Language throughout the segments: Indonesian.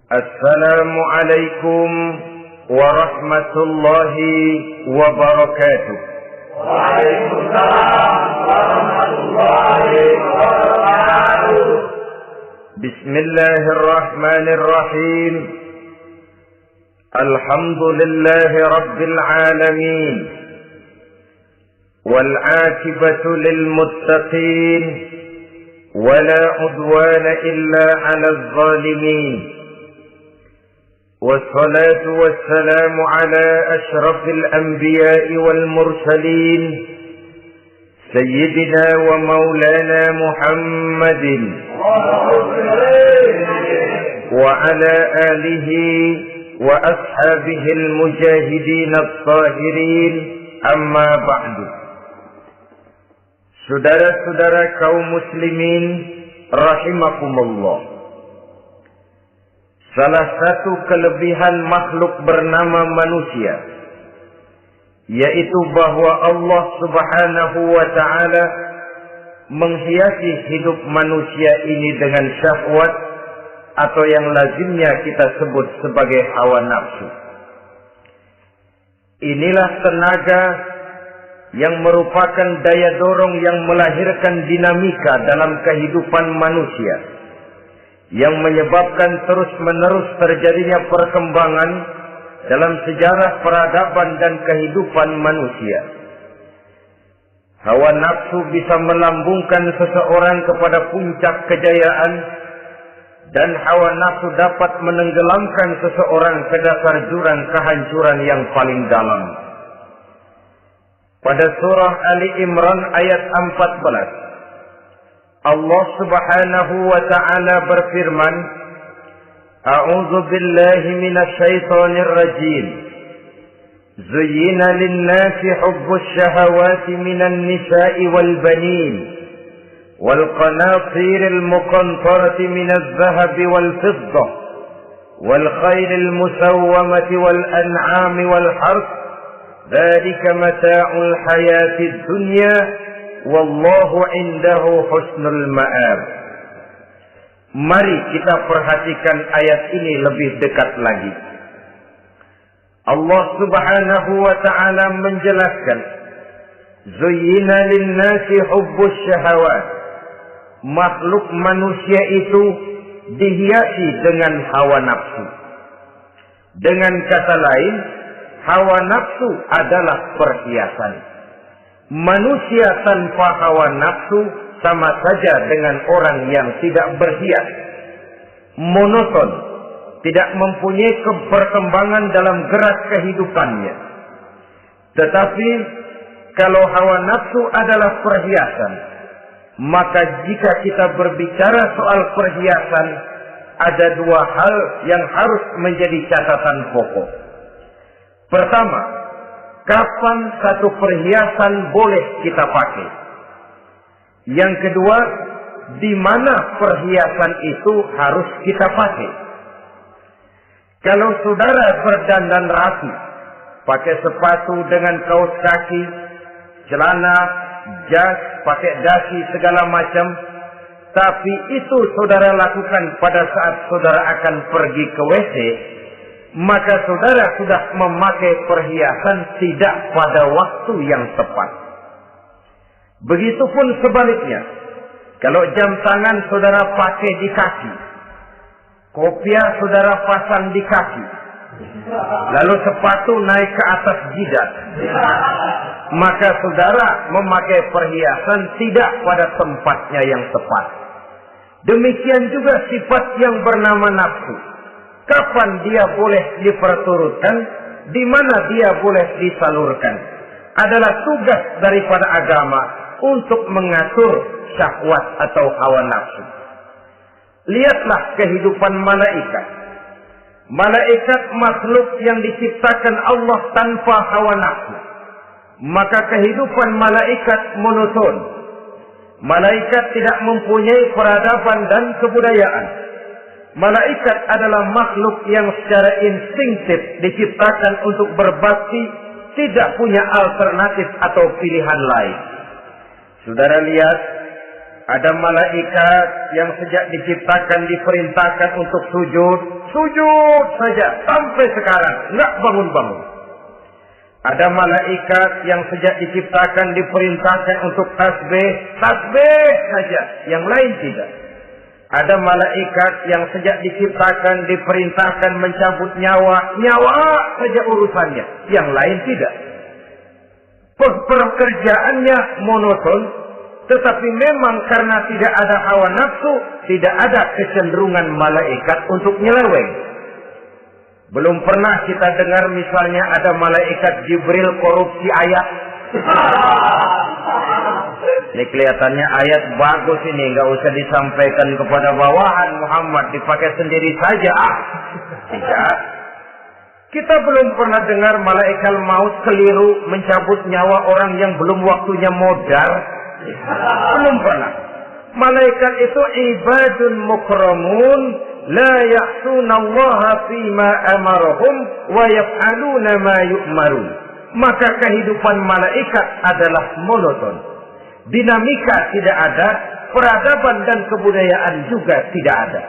Assalamualaikum warahmatullahi wabarakatuh. Waalaikumsalam warahmatullahi wabarakatuh. Bismillahirrahmanirrahim. Alhamdulillahi rabbil alamin. Wal 'aqibatu lil muttaqin. Wala 'udwana illa 'alal zalimin. والصلاة والسلام على أشرف الأنبياء والمرسلين سيدنا ومولانا محمد وعلى آله وأصحابه المجاهدين الطاهرين أما بعد. Saudara-saudara kaum muslimin rahimakumullah. Salah satu kelebihan makhluk bernama manusia, yaitu bahwa Allah Subhanahu wa ta'ala menghiasi hidup manusia ini dengan syahwat atau yang lazimnya kita sebut sebagai hawa nafsu. Inilah tenaga yang merupakan daya dorong yang melahirkan dinamika dalam kehidupan manusia, yang menyebabkan terus-menerus terjadinya perkembangan dalam sejarah peradaban dan kehidupan manusia. Hawa nafsu bisa melambungkan seseorang kepada puncak kejayaan, dan hawa nafsu dapat menenggelamkan seseorang ke dasar jurang kehancuran yang paling dalam. Pada surah Ali Imran ayat 14, Allah Subhanahu wa ta'ala berfirman, A'udzu billahi minasy syaithanir rajim. Zuyyina lin-nasi hubbus syahawati minan nisa'i wal banin wal qanatiril muqantarati minadh dhahabi wal fiddah wal khayril musawwamati wal an'ami wal harth. Dzalika mata'ul hayatid dunya. Wallahu indahu husnul ma'ab. Mari kita perhatikan ayat ini lebih dekat lagi. Allah Subhanahu wa ta'ala menjelaskan, Zuyyina linnasi hubbus syahawat. Makhluk manusia itu dihiasi dengan hawa nafsu. Dengan kata lain, hawa nafsu adalah perhiasan. Manusia tanpa hawa nafsu sama saja dengan orang yang tidak berhias, monoton, tidak mempunyai perkembangan dalam gerak kehidupannya. Tetapi kalau hawa nafsu adalah perhiasan, maka jika kita berbicara soal perhiasan, ada dua hal yang harus menjadi catatan pokok. Pertama, kapan satu perhiasan boleh kita pakai? Yang kedua, di mana perhiasan itu harus kita pakai? Kalau saudara berdandan rapi, pakai sepatu dengan kaos kaki, celana, jas, pakai dasi segala macam, tapi itu saudara lakukan pada saat saudara akan pergi ke WC, maka saudara sudah memakai perhiasan tidak pada waktu yang tepat. Begitupun sebaliknya, kalau jam tangan saudara pakai di kaki, kopiah saudara pasang di kaki, lalu sepatu naik ke atas jidat, maka saudara memakai perhiasan tidak pada tempatnya yang tepat. Demikian juga sifat yang bernama nafsu. Kapan dia boleh diperturutkan, di mana dia boleh disalurkan, adalah tugas daripada agama untuk mengatur syahwat atau hawa nafsu. Lihatlah kehidupan malaikat. Malaikat makhluk yang diciptakan Allah tanpa hawa nafsu. Maka kehidupan malaikat monoton. Malaikat tidak mempunyai peradaban dan kebudayaan. Malaikat adalah makhluk yang secara instinktif diciptakan untuk berbakti, tidak punya alternatif atau pilihan lain. Saudara lihat, ada malaikat yang sejak diciptakan diperintahkan untuk sujud, sujud saja sampai sekarang nggak bangun-bangun. Ada malaikat yang sejak diciptakan diperintahkan untuk tasbih saja, yang lain tidak. Ada malaikat yang sejak diciptakan diperintahkan mencabut nyawa saja urusannya, yang lain tidak. Pekerjaannya monoton, tetapi memang karena tidak ada hawa nafsu, tidak ada kecenderungan malaikat untuk nyeleweng. Belum pernah kita dengar misalnya ada malaikat Jibril korupsi ayat. Ini kelihatannya ayat bagus ini, nggak usah disampaikan kepada bawahan Muhammad, dipakai sendiri saja. Tidak. Kita belum pernah dengar malaikat maut keliru mencabut nyawa orang yang belum waktunya modar. Belum pernah. Malaikat itu ibadun mukramun, la ya'sunallaha fima amarahum wa yaf'aluna ma yu'marun. Maka kehidupan malaikat adalah monoton. Dinamika tidak ada, peradaban dan kebudayaan juga tidak ada.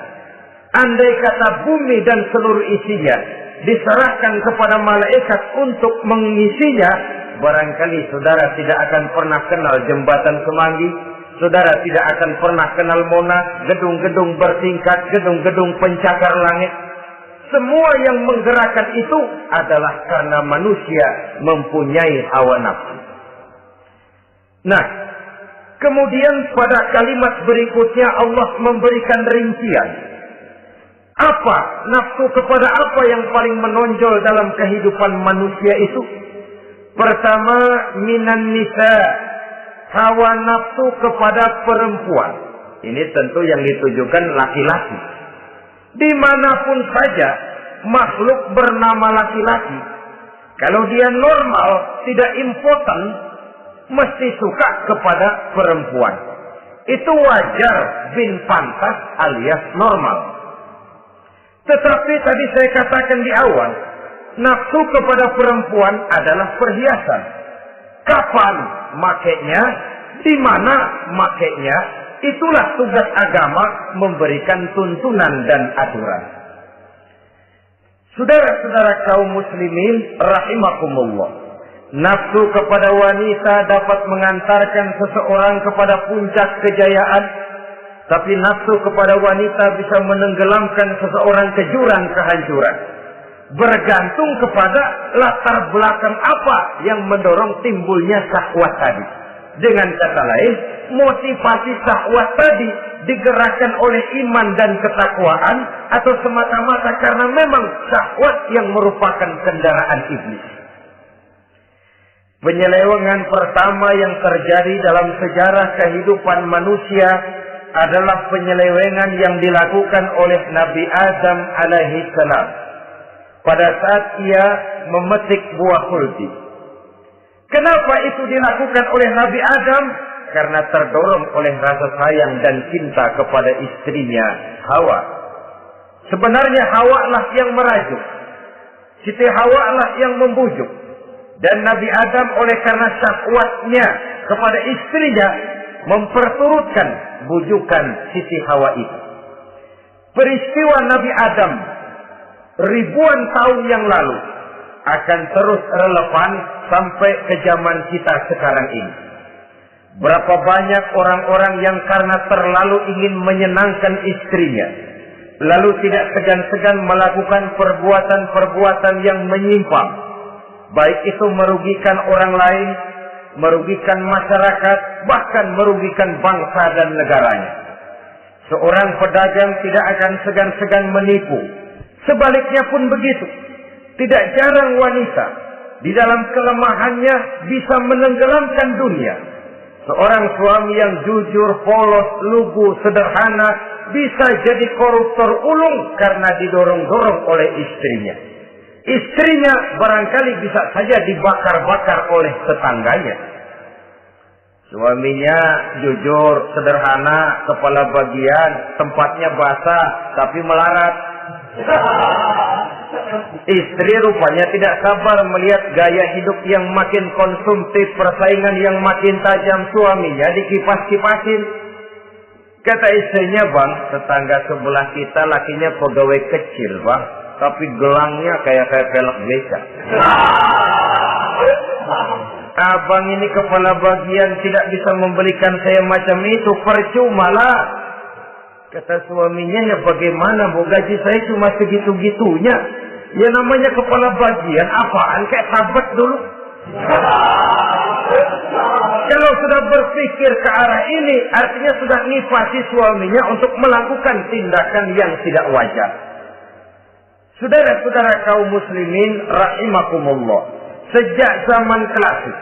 Andai kata bumi dan seluruh isinya diserahkan kepada malaikat untuk mengisinya, barangkali saudara tidak akan pernah kenal jembatan Semanggi, saudara tidak akan pernah kenal Monas, gedung-gedung bertingkat, gedung-gedung pencakar langit. Semua yang menggerakkan itu adalah karena manusia mempunyai hawa nafsu. Nah, kemudian pada kalimat berikutnya Allah memberikan rincian. Apa nafsu kepada apa yang paling menonjol dalam kehidupan manusia itu? Pertama, minan nisa, hawa nafsu kepada perempuan. Ini tentu yang ditujukan laki-laki. Dimanapun saja makhluk bernama laki-laki, kalau dia normal, tidak impoten, mesti suka kepada perempuan. Itu wajar, bin pantas alias normal. Tetapi tadi saya katakan di awal, nafsu kepada perempuan adalah perhiasan. Kapan makainya, di mana makainya, itulah tugas agama memberikan tuntunan dan aturan. Saudara-saudara kaum muslimin rahimakumullah, nafsu kepada wanita dapat mengantarkan seseorang kepada puncak kejayaan, tapi nafsu kepada wanita bisa menenggelamkan seseorang ke jurang kehancuran. Bergantung kepada latar belakang apa yang mendorong timbulnya syahwat tadi. Dengan kata lain, motivasi syahwat tadi digerakkan oleh iman dan ketakwaan, atau semata-mata karena memang syahwat yang merupakan kendaraan iblis. Penyelewengan pertama yang terjadi dalam sejarah kehidupan manusia adalah penyelewengan yang dilakukan oleh Nabi Adam alaihi salam pada saat ia memetik buah khuldi. Kenapa itu dilakukan oleh Nabi Adam? Karena terdorong oleh rasa sayang dan cinta kepada istrinya Hawa. Sebenarnya Hawa lah yang merajuk, Siti Hawa lah yang membujuk, dan Nabi Adam oleh karena syahwatnya kepada istrinya memperturutkan bujukan Siti Hawa itu. Peristiwa Nabi Adam ribuan tahun yang lalu akan terus relevan sampai ke zaman kita sekarang ini. Berapa banyak orang-orang yang karena terlalu ingin menyenangkan istrinya, lalu tidak segan-segan melakukan perbuatan-perbuatan yang menyimpang, baik itu merugikan orang lain, merugikan masyarakat, bahkan merugikan bangsa dan negaranya. Seorang pedagang tidak akan segan-segan menipu. Sebaliknya pun begitu. Tidak jarang wanita di dalam kelemahannya bisa menenggelamkan dunia. Seorang suami yang jujur, polos, lugu, sederhana bisa jadi koruptor ulung karena didorong-dorong oleh istrinya. Istrinya barangkali bisa saja dibakar-bakar oleh tetangganya. Suaminya jujur, sederhana, kepala bagian, tempatnya basah tapi melarat. Istri rupanya tidak sabar melihat gaya hidup yang makin konsumtif, persaingan yang makin tajam, suaminya dikipas-kipasin. Kata istrinya, bang, tetangga sebelah kita lakinya pegawai kecil, bang, tapi gelangnya kayak pelek beca. Abang ini kepala bagian tidak bisa membelikan saya macam itu, percuma lah. Kata suaminya, ya bagaimana, bu, gaji saya cuma segitu-gitunya. Ya namanya kepala bagian, apaan, kayak sahabat dulu. Kalau sudah berpikir ke arah ini, artinya sudah ngipasi suaminya untuk melakukan tindakan yang tidak wajar. Saudara-saudara kaum muslimin rahimakumullah, sejak zaman klasik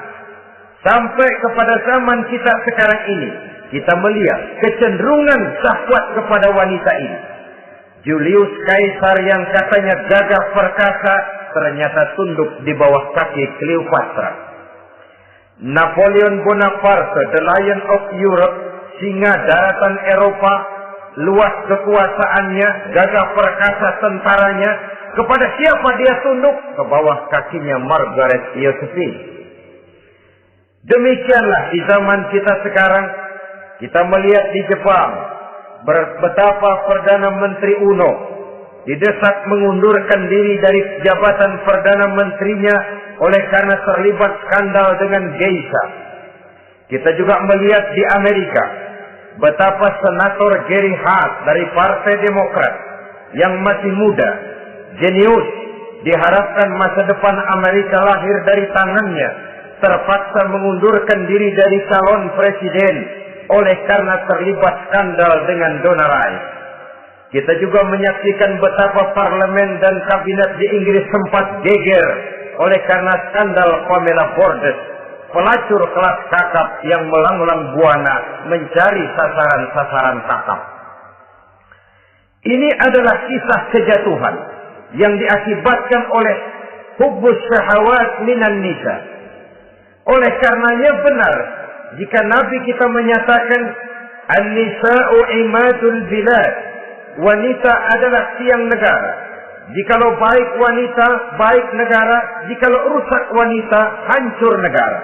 sampai kepada zaman kita sekarang ini, kita melihat kecenderungan syahwat kepada wanita ini. Julius Caesar yang katanya gagah perkasa, ternyata tunduk di bawah kaki Cleopatra. Napoleon Bonaparte, the Lion of Europe, singa daratan Eropa, luas kekuasaannya, gagah perkasa tentaranya, kepada siapa dia tunduk? Ke bawah kakinya Margaret Josephine. Demikianlah di zaman kita sekarang, kita melihat di Jepang, betapa Perdana Menteri Uno didesak mengundurkan diri dari jabatan Perdana Menterinya oleh karena terlibat skandal dengan geisha. Kita juga melihat di Amerika betapa Senator Gary Hart dari Partai Demokrat yang masih muda, jenius, diharapkan masa depan Amerika lahir dari tangannya, terpaksa mengundurkan diri dari calon presiden oleh karena terlibat skandal dengan donor rights. Kita juga menyaksikan betapa parlemen dan kabinet di Inggris sempat geger oleh karena skandal Pamela Bordes, pelacur kelas kakap yang melanglang buana mencari sasaran-sasaran kakap. Ini adalah kisah kejatuhan yang diakibatkan oleh hubbus syahawat minan nisa. Oleh karenanya benar jika Nabi kita menyatakan an-nisa'u imadul bilad, wanita adalah tiang negara. Jikalau baik wanita, baik negara. Jikalau rusak wanita, hancur negara.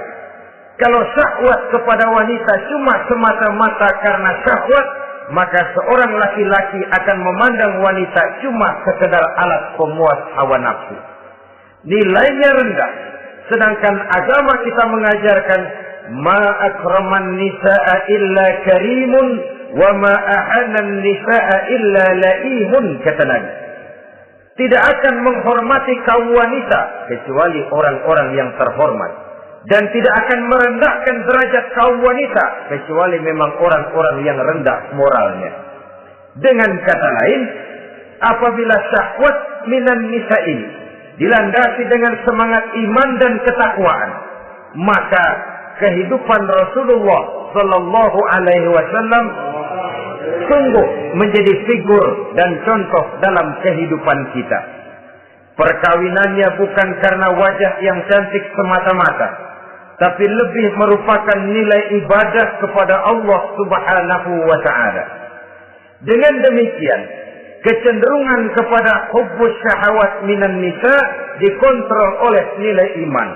Kalau syahwat kepada wanita cuma semata-mata karena syahwat, maka seorang laki-laki akan memandang wanita cuma sekedar alat pemuas hawa nafsu. Nilainya rendah. Sedangkan agama kita mengajarkan ma akraman nisa'a illa karimun wa ma ahanan nisa'a illa laimun, kata Nabi. Tidak akan menghormati kaum wanita kecuali orang-orang yang terhormat, dan tidak akan merendahkan derajat kaum wanita kecuali memang orang-orang yang rendah moralnya. Dengan kata lain, apabila syahwat minan nisa ini dilandasi dengan semangat iman dan ketakwaan, maka kehidupan Rasulullah Sallallahu Alaihi Wasallam sungguh menjadi figur dan contoh dalam kehidupan kita. Perkawinannya bukan karena wajah yang cantik semata-mata, tapi lebih merupakan nilai ibadah kepada Allah Subhanahu wa Ta'ala. Dengan demikian, kecenderungan kepada hubbus syahawat minan nisa dikontrol oleh nilai iman.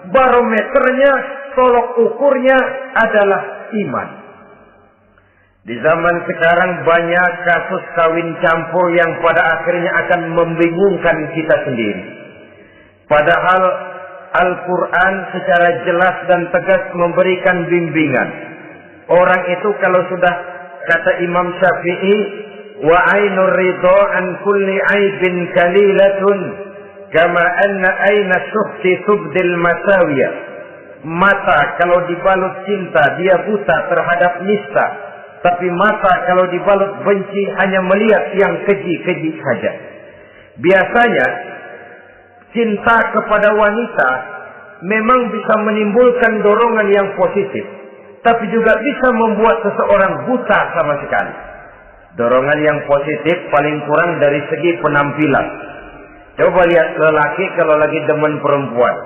Barometernya, tolok ukurnya adalah iman. Di zaman sekarang banyak kasus kawin campur yang pada akhirnya akan membingungkan kita sendiri. Padahal Al-Quran secara jelas dan tegas memberikan bimbingan. Orang itu kalau sudah, kata Imam Syafi'i, wa ainur ridha an kulli aibin kalilatun kama anna aina syuhti tubdil masawiyah. Mata kalau dibalut cinta dia buta terhadap nista, tapi mata kalau dibalut benci hanya melihat yang keji-keji saja. Biasanya cinta kepada wanita memang bisa menimbulkan dorongan yang positif, tapi juga bisa membuat seseorang buta sama sekali. Dorongan yang positif paling kurang dari segi penampilan. Coba lihat lelaki kalau lagi demen perempuan,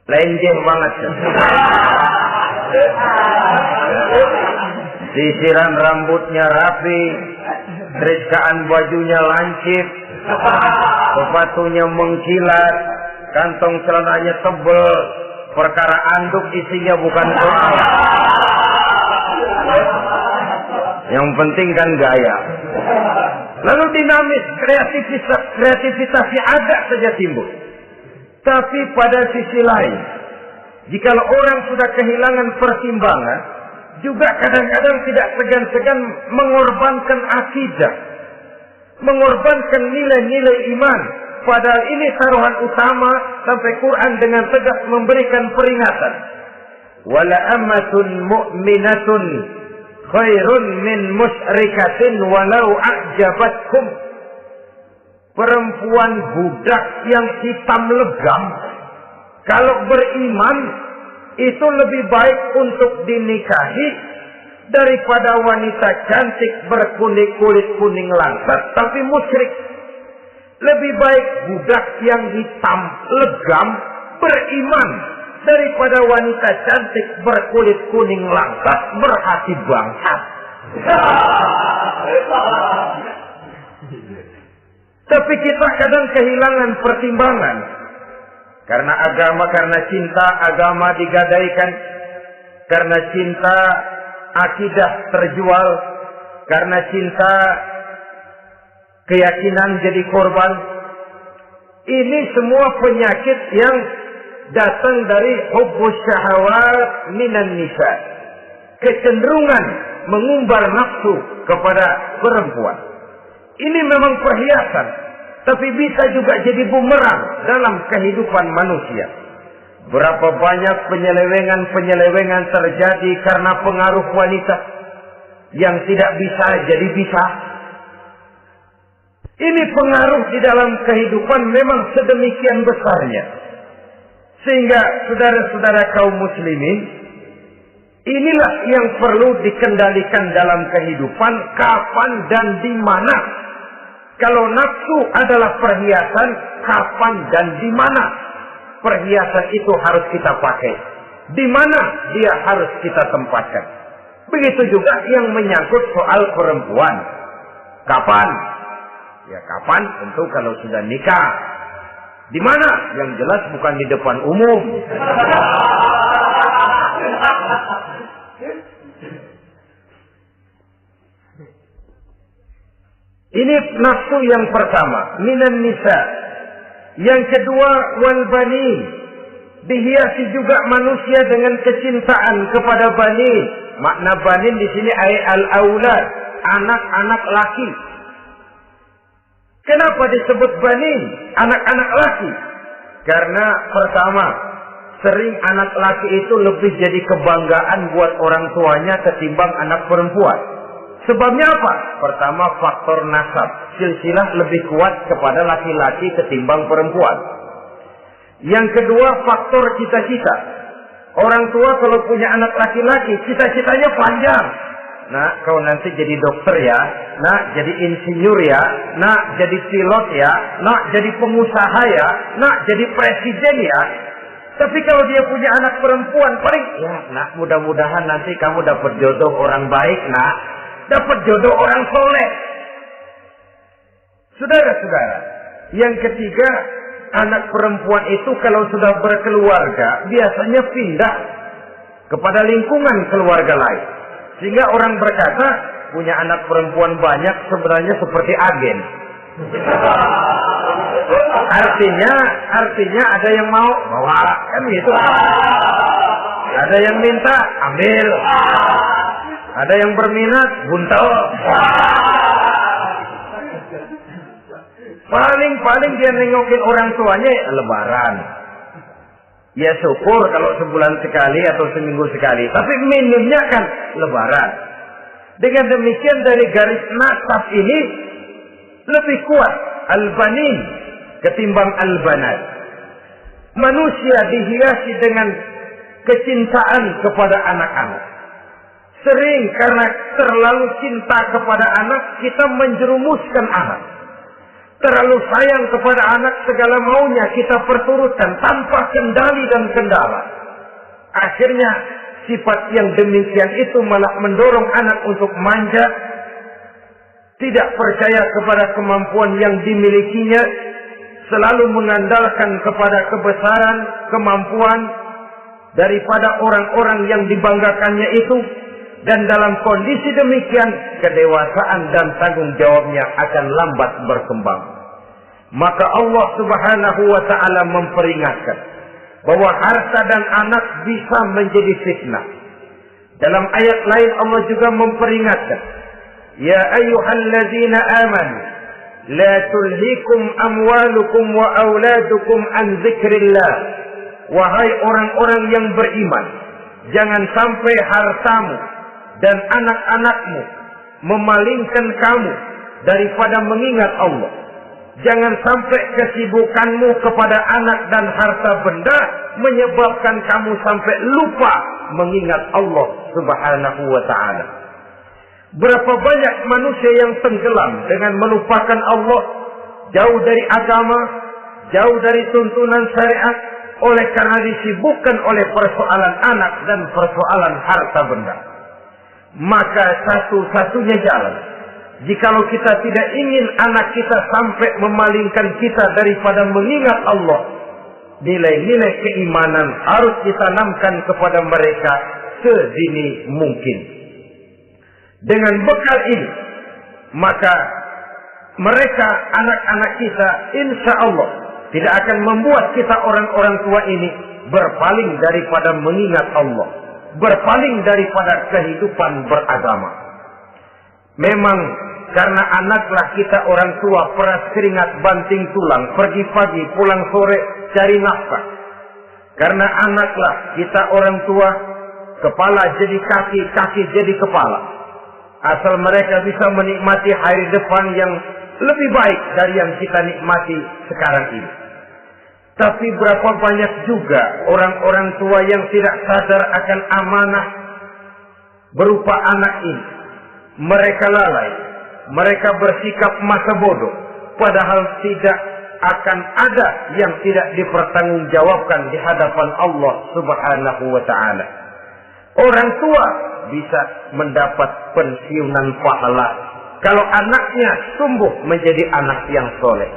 lenjeh banget. Sisiran rambutnya rapi, terikaan bajunya lancip, sepatunya mengkilat, kantong celananya tebal, perkara anduk isinya bukan soal. Yang penting kan gaya. Lalu dinamis, kreativitasnya ada saja timbul. Tapi pada sisi lain, jika orang sudah kehilangan pertimbangan, juga kadang-kadang tidak segan-segan mengorbankan akidah, mengorbankan nilai-nilai iman. Padahal ini taruhan utama, sampai Quran dengan tegas memberikan peringatan. Wala ammatun mu'minatun khairun min musyrikatin walau a'jabatkum. Perempuan budak yang hitam legam, kalau beriman, itu lebih baik untuk dinikahi daripada wanita cantik berkulit kuning langsat tapi musyrik. Lebih baik budak yang hitam legam beriman daripada wanita cantik berkulit kuning langsat berhati bangsat. Tapi kita kadang kehilangan pertimbangan. Karena agama, karena cinta agama digadaikan. Karena cinta akidah terjual. Karena cinta keyakinan jadi korban. Ini semua penyakit yang datang dari hubbus syahawat minan nisa. Kecenderungan mengumbar nafsu kepada perempuan. Ini memang perhiasan, tapi bisa juga jadi bumerang dalam kehidupan manusia. Berapa banyak penyelewengan terjadi karena pengaruh wanita yang tidak bisa jadi bisa. Ini pengaruh di dalam kehidupan memang sedemikian besarnya. Sehingga saudara-saudara kaum muslimin, inilah yang perlu dikendalikan dalam kehidupan, kapan dan di mana. Kalau nafsu adalah perhiasan, kapan dan di mana perhiasan itu harus kita pakai. Di mana dia harus kita tempatkan. Begitu juga yang menyangkut soal perempuan. Kapan? Ya kapan? Tentu kalau sudah nikah. Di mana? Yang jelas bukan di depan umum. Ini nafsu yang pertama, minan nisa. Yang kedua, wal banin. Dihiasi juga manusia dengan kecintaan kepada banin. Makna banin di sini al-aulad, anak-anak laki. Kenapa disebut banin? Anak-anak laki. Karena pertama, sering anak laki itu lebih jadi kebanggaan buat orang tuanya ketimbang anak perempuan. Sebabnya apa? Pertama, faktor nasab. Silsilah lebih kuat kepada laki-laki ketimbang perempuan. Yang kedua, faktor cita-cita. Orang tua kalau punya anak laki-laki, cita-citanya panjang. Nah, kau nanti jadi dokter ya. Nah, jadi insinyur ya. Nah, jadi pilot ya. Nah, jadi pengusaha ya. Nah, jadi presiden ya. Tapi kalau dia punya anak perempuan, paling, ya nak, mudah-mudahan nanti kamu dapat jodoh orang baik, nak. Dapat jodoh orang soleh. Saudara-saudara, yang ketiga, anak perempuan itu kalau sudah berkeluarga, biasanya pindah kepada lingkungan keluarga lain. Sehingga orang berkata, punya anak perempuan banyak sebenarnya seperti agen. Artinya ada yang mau bawa, kan gitu. Ada yang minta, ambil. Ada yang berminat, buntel. Paling dia nengokin orang tuanya lebaran. Ya syukur kalau sebulan sekali atau seminggu sekali. Tapi minimnya kan lebaran. Dengan demikian dari garis nasab ini lebih kuat al-banin ketimbang al-banat. Manusia dihiasi dengan kecintaan kepada anak-anak. Sering karena terlalu cinta kepada anak, kita menjerumuskan anak. Terlalu sayang kepada anak, segala maunya kita perturutkan tanpa kendali dan kendala. Akhirnya sifat yang demikian itu malah mendorong anak untuk manja, tidak percaya kepada kemampuan yang dimilikinya, selalu mengandalkan kepada kebesaran, kemampuan daripada orang-orang yang dibanggakannya itu. dan dalam kondisi demikian kedewasaan dan tanggung jawabnya akan lambat berkembang. Maka Allah Subhanahu wa taala memperingatkan bahwa harta dan anak bisa menjadi fitnah. Dalam ayat lain Allah juga memperingatkan, ya ayyuhalladzina amanu la tulhikum amwalukum wa auladukum an dzikrillah. Wahai orang-orang yang beriman, jangan sampai hartamu dan anak-anakmu memalingkan kamu daripada mengingat Allah. Jangan sampai kesibukanmu kepada anak dan harta benda menyebabkan kamu sampai lupa mengingat Allah Subhanahu wa taala. Berapa banyak manusia yang tenggelam dengan melupakan Allah, jauh dari agama, jauh dari tuntunan syariat, oleh karena disibukkan oleh persoalan anak dan persoalan harta benda. Maka satu-satunya jalan, jikalau kita tidak ingin anak kita sampai memalingkan kita daripada mengingat Allah, nilai-nilai keimanan harus ditanamkan kepada mereka sedini mungkin. Dengan bekal ini, maka mereka, anak-anak kita, insya Allah tidak akan membuat kita orang-orang tua ini berpaling daripada mengingat Allah, berpaling daripada kehidupan beragama. Memang karena anaklah kita orang tua peras keringat banting tulang, pergi pagi pulang sore cari nafkah. Karena anaklah kita orang tua kepala jadi kaki, kaki jadi kepala. Asal mereka bisa menikmati hari depan yang lebih baik dari yang kita nikmati sekarang ini. Tapi berapa banyak juga orang-orang tua yang tidak sadar akan amanah berupa anak ini. Mereka lalai, mereka bersikap masa bodoh, padahal tidak akan ada yang tidak dipertanggungjawabkan di hadapan Allah Subhanahu wa taala. Orang tua bisa mendapat pensiunan pahala kalau anaknya tumbuh menjadi anak yang soleh.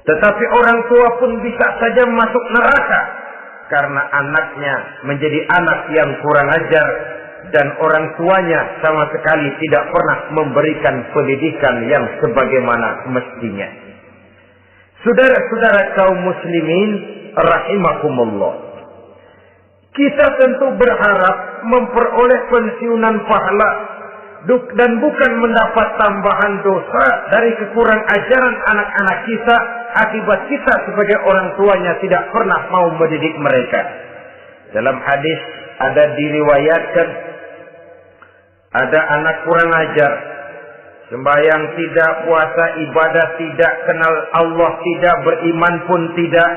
Tetapi orang tua pun bisa saja masuk neraka karena anaknya menjadi anak yang kurang ajar dan orang tuanya sama sekali tidak pernah memberikan pendidikan yang sebagaimana mestinya. Saudara-saudara kaum muslimin rahimakumullah, kita tentu berharap memperoleh pensiunan pahala dan bukan mendapat tambahan dosa dari kekurang ajaran anak-anak kita akibat kita sebagai orang tuanya tidak pernah mau mendidik mereka. Dalam hadis ada diriwayatkan ada anak kurang ajar, sembahyang tidak, puasa ibadah tidak, kenal Allah tidak, beriman pun tidak,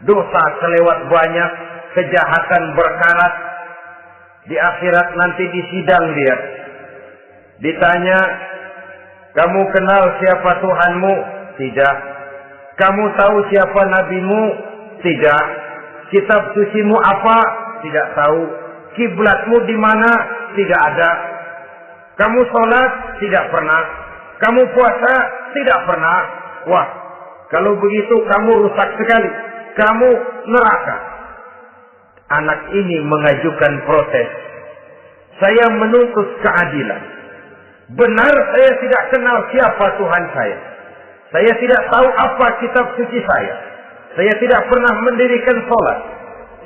dosa kelewat banyak, kejahatan berkarat. Di akhirat nanti disidang dia. Ditanya, kamu kenal siapa Tuhanmu? Tidak. Kamu tahu siapa nabimu? Tidak. Kitab sucimu apa? Tidak tahu. Kiblatmu di mana? Tidak ada. Kamu sholat? Tidak pernah. Kamu puasa? Tidak pernah. Wah, kalau begitu kamu rusak sekali. Kamu neraka. Anak ini mengajukan protes. Saya menuntut keadilan. Benar saya tidak kenal siapa Tuhan saya. Saya tidak tahu apa kitab suci saya. Saya tidak pernah mendirikan sholat.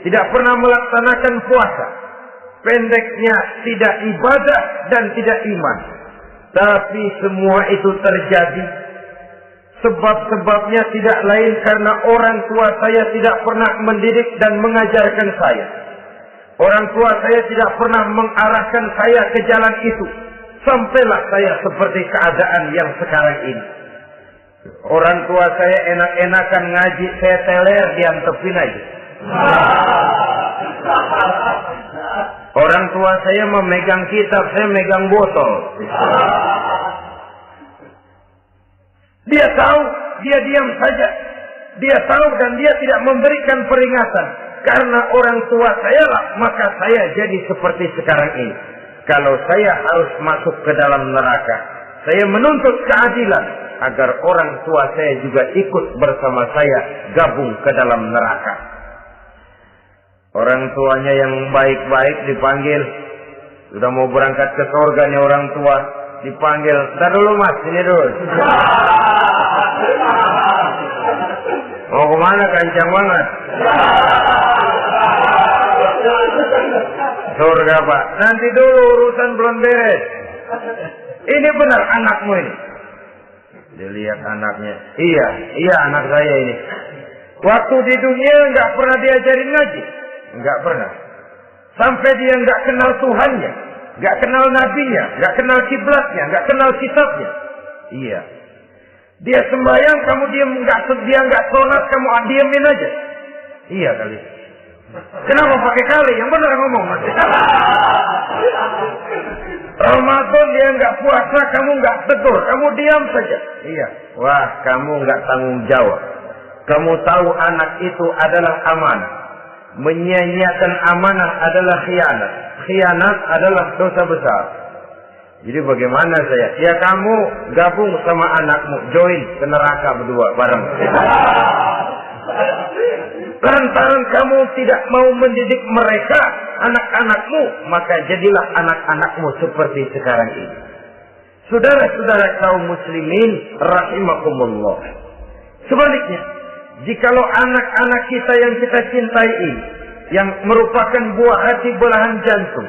Tidak pernah melaksanakan puasa. Pendeknya tidak ibadah dan tidak iman. Tapi semua itu terjadi. Sebab-sebabnya tidak lain karena orang tua saya tidak pernah mendidik dan mengajarkan saya. Orang tua saya tidak pernah mengarahkan saya ke jalan itu. Sampailah saya seperti keadaan yang sekarang ini. Orang tua saya enak-enakan ngaji, saya teler diantepin aja. Orang tua saya memegang kitab, saya megang botol. Dia tahu, dia diam saja. Dia tahu dan dia tidak memberikan peringatan. Karena orang tua saya lah, maka saya jadi seperti sekarang ini. Kalau saya harus masuk ke dalam neraka, saya menuntut keadilan agar orang tua saya juga ikut bersama saya gabung ke dalam neraka. Orang tuanya yang baik-baik dipanggil, Sudah mau berangkat ke surga nih orang tua, dipanggil, "Ntar dulu Mas, sini dulu." Mau kemana, kencang banget? Surga Pak. Nanti dulu, urusan belum beres. Ini benar anakmu ini. Dilihat anaknya. Iya anak saya ini. Waktu di dunia nggak pernah diajarin ngaji. Nggak pernah. Sampai dia nggak kenal Tuhannya. Nggak kenal nabinya. Nggak kenal kiblatnya. Nggak kenal kitabnya. Iya. Dia sembahyang, kamu diam, dia nggak sholat, kamu diamin aja. Iya kali. Kenapa pakai kali? Yang benar ngomong Mas. Ramadan dia nggak puasa, kamu nggak tegur, kamu diam saja. Iya. Wah, kamu nggak tanggung jawab. Kamu tahu anak itu adalah amanah. Menyia-nyiakan amanah adalah khianat. Khianat adalah dosa besar. Jadi bagaimana saya? Ya kamu gabung sama anakmu, join ke neraka berdua bareng. Lantaran kamu tidak mau mendidik mereka, anak-anakmu, maka jadilah anak-anakmu seperti sekarang ini. Saudara-saudara kaum muslimin rahimakumullah. Sebaliknya, jikalau anak-anak kita yang kita cintai ini, yang merupakan buah hati belahan jantung,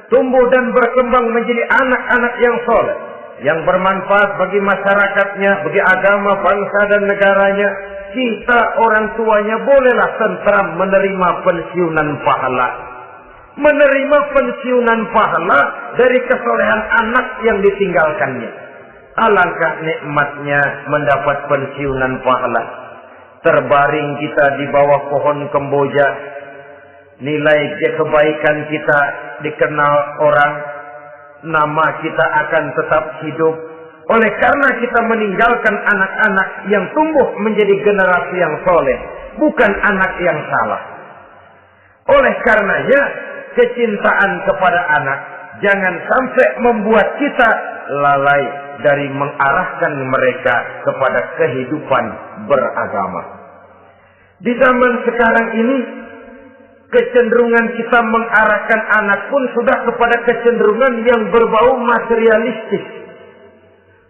tumbuh dan berkembang menjadi anak-anak yang soleh, yang bermanfaat bagi masyarakatnya, bagi agama, bangsa dan negaranya, kita orang tuanya bolehlah tentram menerima pensiunan pahala. Menerima pensiunan pahala dari kesolehan anak yang ditinggalkannya. Alangkah nikmatnya mendapat pensiunan pahala. Terbaring kita di bawah pohon kemboja, nilai kebaikan kita dikenal orang, nama kita akan tetap hidup. Oleh karena kita meninggalkan anak-anak yang tumbuh menjadi generasi yang soleh, bukan anak yang salah. Oleh karenanya, kecintaan kepada anak jangan sampai membuat kita lalai dari mengarahkan mereka kepada kehidupan beragama. Di zaman sekarang ini, kecenderungan kita mengarahkan anak pun sudah kepada kecenderungan yang berbau materialistis.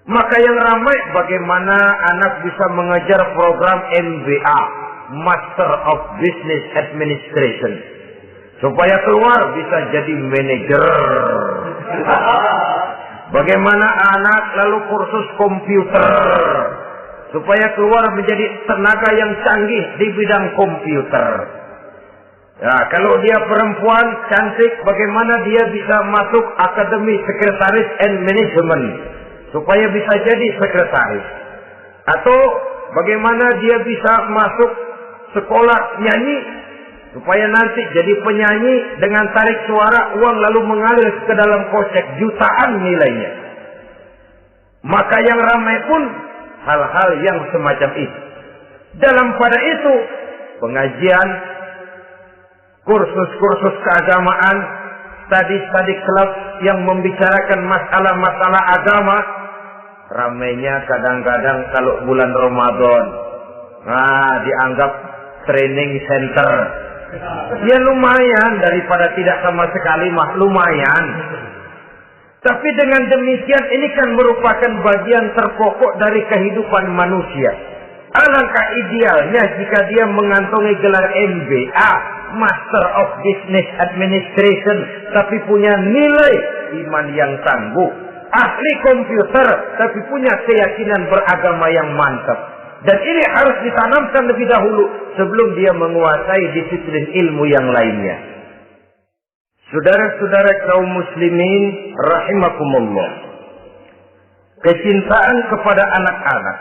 Maka yang ramai bagaimana anak bisa mengejar program MBA, Master of Business Administration, supaya keluar bisa jadi manajer. Bagaimana anak lalu kursus komputer, supaya keluar menjadi tenaga yang canggih di bidang komputer. Ya, kalau dia perempuan cantik, bagaimana dia bisa masuk Akademi Sekretaris and Management, supaya bisa jadi sekretaris. Atau bagaimana dia bisa masuk sekolah nyanyi, supaya nanti jadi penyanyi dengan tarik suara, uang lalu mengalir ke dalam kocek jutaan nilainya. Maka yang ramai pun hal-hal yang semacam itu. Dalam pada itu, pengajian, kursus-kursus keagamaan, study club yang membicarakan masalah-masalah agama, ramainya kadang-kadang kalau bulan Ramadan, dianggap training center. Ya lumayan, daripada tidak sama sekali mah lumayan. Tapi dengan demikian ini kan merupakan bagian terpokok dari kehidupan manusia. Alangkah idealnya jika dia mengantongi gelar MBA, Master of Business Administration, tapi punya nilai iman yang tangguh, ahli komputer, tapi punya keyakinan beragama yang mantap. Dan ini harus ditanamkan lebih dahulu sebelum dia menguasai disiplin ilmu yang lainnya. Saudara-saudara kaum muslimin rahimakumullah, kecintaan kepada anak-anak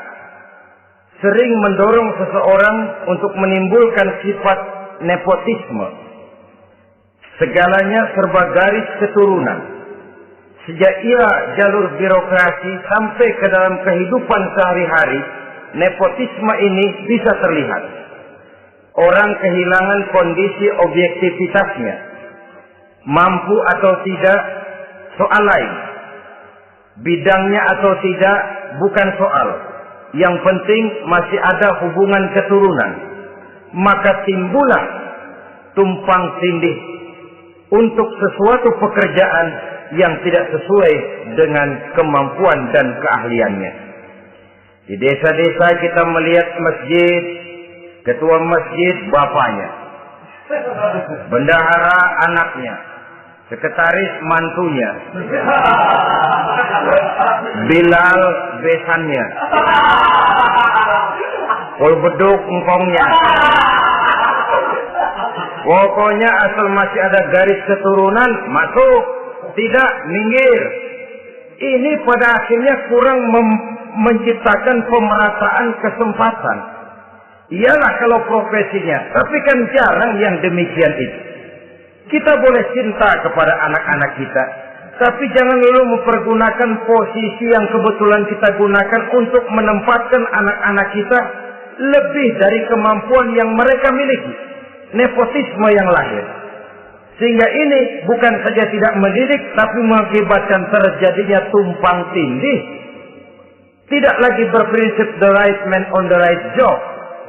sering mendorong seseorang untuk menimbulkan sifat nepotisme. Segalanya serba garis keturunan. Sejak ia jalur birokrasi sampai ke dalam kehidupan sehari-hari, nepotisme ini bisa terlihat. Orang kehilangan kondisi objektivitasnya. Mampu atau tidak, soal lain. Bidangnya atau tidak, bukan soal. Yang penting masih ada hubungan keturunan. Maka timbullah tumpang tindih untuk sesuatu pekerjaan yang tidak sesuai dengan kemampuan dan keahliannya. Di desa-desa kita melihat masjid, ketua masjid bapaknya, bendahara anaknya, sekretaris mantunya, Bilal besannya, polbeduk engkongnya. Pokoknya asal masih ada garis keturunan masuk, tidak minggir. Ini pada akhirnya kurang menciptakan pemerataan kesempatan. Iyalah kalau profesinya, tapi kan jarang yang demikian itu. Kita boleh cinta kepada anak-anak kita, tapi jangan lalu mempergunakan posisi yang kebetulan kita gunakan untuk menempatkan anak-anak kita lebih dari kemampuan yang mereka miliki. Nepotisme yang lahir. Sehingga ini bukan saja tidak mendidik, tapi mengakibatkan terjadinya tumpang tindih. Tidak lagi berprinsip the right man on the right job,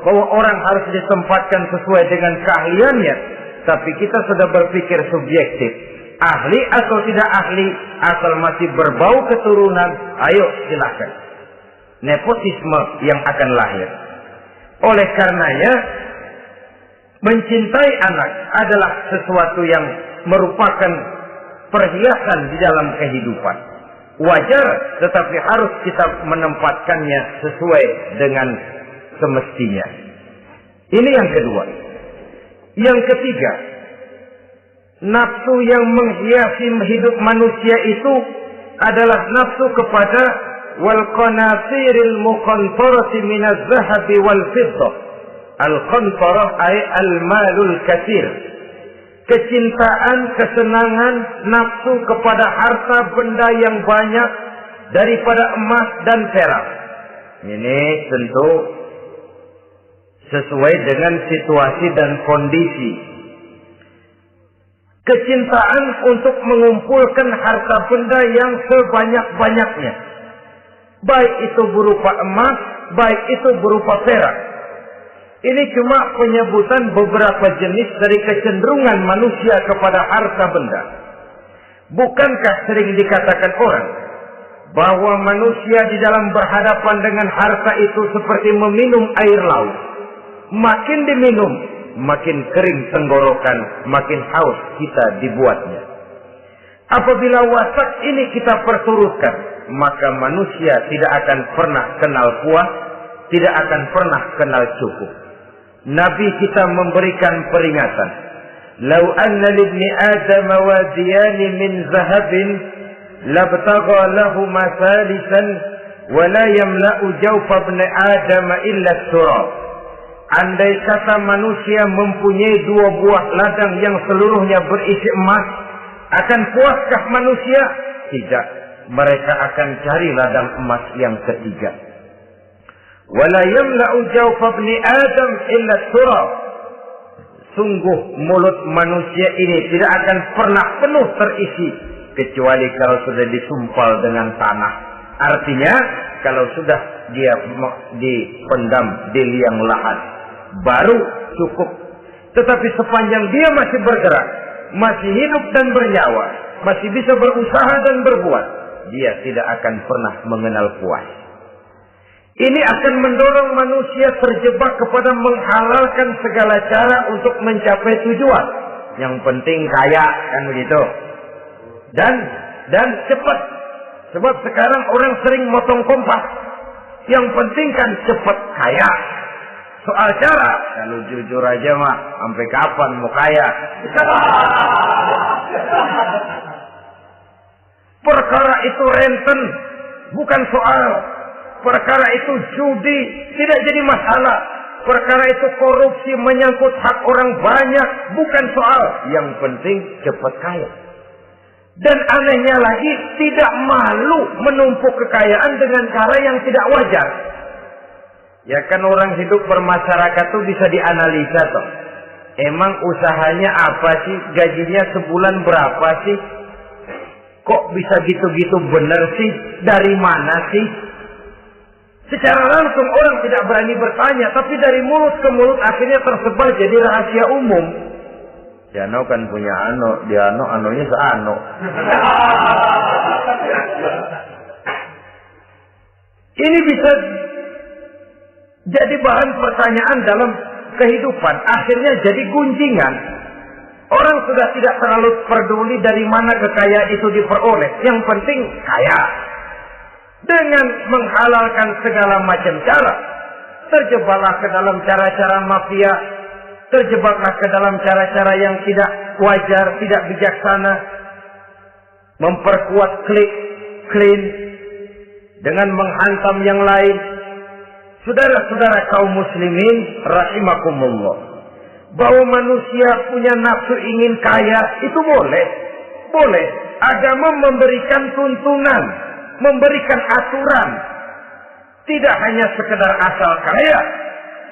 bahwa orang harus ditempatkan sesuai dengan keahliannya, tapi kita sudah berpikir subjektif. Ahli atau tidak ahli, asal masih berbau keturunan, ayo silahkan. Nepotisme yang akan lahir. Oleh karenanya, mencintai anak adalah sesuatu yang merupakan perhiasan di dalam kehidupan. Wajar, tetapi harus kita menempatkannya sesuai dengan semestinya. Ini yang kedua. Yang ketiga, nafsu yang menghiasi hidup manusia itu adalah nafsu kepada wal qanatiril muqantarati minaz zahabi wal fiddah. Al-qantarah ay al-malul katsir. Kecintaan, kesenangan, nafsu kepada harta benda yang banyak daripada emas dan perak. Ini tentu sesuai dengan situasi dan kondisi. Kecintaan untuk mengumpulkan harta benda yang sebanyak-banyaknya. Baik itu berupa emas, baik itu berupa perak. Ini cuma penyebutan beberapa jenis dari kecenderungan manusia kepada harta benda. Bukankah sering dikatakan orang bahwa manusia di dalam berhadapan dengan harta itu seperti meminum air laut. Makin diminum, makin kering tenggorokan, makin haus kita dibuatnya. Apabila watak ini kita perturutkan, maka manusia tidak akan pernah kenal puas, tidak akan pernah kenal cukup. Nabi kita memberikan peringatan. Lau anna libni Adam wadiyan min zahabin labtagha lahu masalisan wa la yamla'u jawfa ibni Adam illa turab. Andai kata manusia mempunyai dua buah ladang yang seluruhnya berisi emas, akan puaskah manusia? Tidak. Mereka akan cari ladang emas yang ketiga. Wala yamla'u jawfa ibni Adam illa turab. Sungguh mulut manusia ini tidak akan pernah penuh terisi kecuali kalau sudah disumpal dengan tanah. Artinya kalau sudah dia dipendam di liang lahat baru cukup. Tetapi sepanjang dia masih bergerak, masih hidup dan bernyawa, masih bisa berusaha dan berbuat, dia tidak akan pernah mengenal puas. Ini akan mendorong manusia terjebak kepada menghalalkan segala cara untuk mencapai tujuan. Yang penting kaya, kan begitu. Dan cepat. Sebab sekarang orang sering motong kompas. Yang penting kan cepat kaya. Soal cara, kalau jujur aja mah, sampai kapan mau kaya? Perkara itu renten, bukan soal. Perkara itu judi, tidak jadi masalah. Perkara itu korupsi menyangkut hak orang banyak, bukan soal. Yang penting cepat kaya. Dan anehnya lagi, tidak malu menumpuk kekayaan dengan cara yang tidak wajar. Ya kan orang hidup bermasyarakat itu bisa dianalisa toh. Emang usahanya apa sih? Gajinya sebulan berapa sih? Kok bisa gitu-gitu bener sih? Dari mana sih? Secara langsung orang tidak berani bertanya, tapi dari mulut ke mulut akhirnya tersebar jadi rahasia umum. Jano kan punya ano, dia anonya seano. Ini bisa jadi bahan pertanyaan dalam kehidupan. Akhirnya jadi gunjingan. Orang sudah tidak terlalu peduli dari mana kekayaan itu diperoleh. Yang penting kaya. Dengan menghalalkan segala macam cara. Terjebaklah ke dalam cara-cara mafia. Terjebaklah ke dalam cara-cara yang tidak wajar, tidak bijaksana. Memperkuat clean dengan menghantam yang lain. Saudara-saudara kaum muslimin rahimakumullah, bahwa manusia punya nafsu ingin kaya itu boleh. Boleh. Agama memberikan tuntunan, memberikan aturan. Tidak hanya sekedar asal kaya,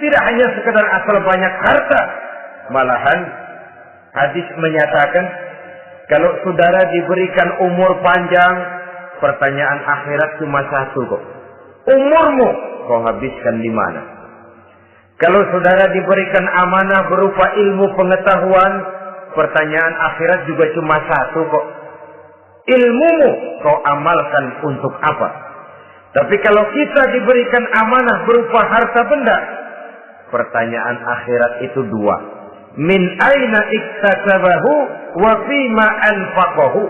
tidak hanya sekedar asal banyak harta. Malahan hadis menyatakan kalau saudara diberikan umur panjang, pertanyaan akhirat cuma satu kok. Umurmu kau habiskan di mana? Kalau saudara diberikan amanah berupa ilmu pengetahuan, pertanyaan akhirat juga cuma satu kok. Ilmumu kau amalkan untuk apa? Tapi kalau kita diberikan amanah berupa harta benda, pertanyaan akhirat itu dua. Min aina iktasabahu wa fima anfaqahu.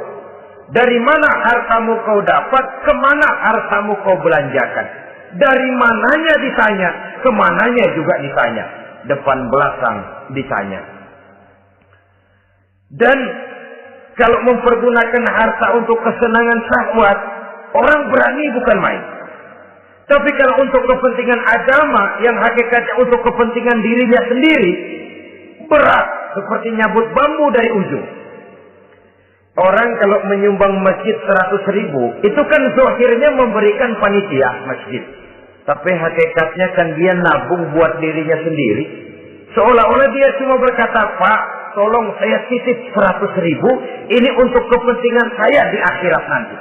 Dari mana hartamu kau dapat, kemana hartamu kau belanjakan. Dari mananya ditanya, kemananya juga ditanya. Depan belakang ditanya. Dan kalau mempergunakan harta untuk kesenangan syahwat, orang berani bukan main. Tapi kalau untuk kepentingan agama, yang hakikatnya untuk kepentingan dirinya sendiri, berat seperti nyabut bambu dari ujung. Orang kalau menyumbang masjid 100.000, itu kan zahirnya memberikan panitia masjid. Tapi hakikatnya kan dia nabung buat dirinya sendiri. Seolah-olah dia cuma berkata, Pak, tolong saya titip 100.000, ini untuk kepentingan saya di akhirat nanti.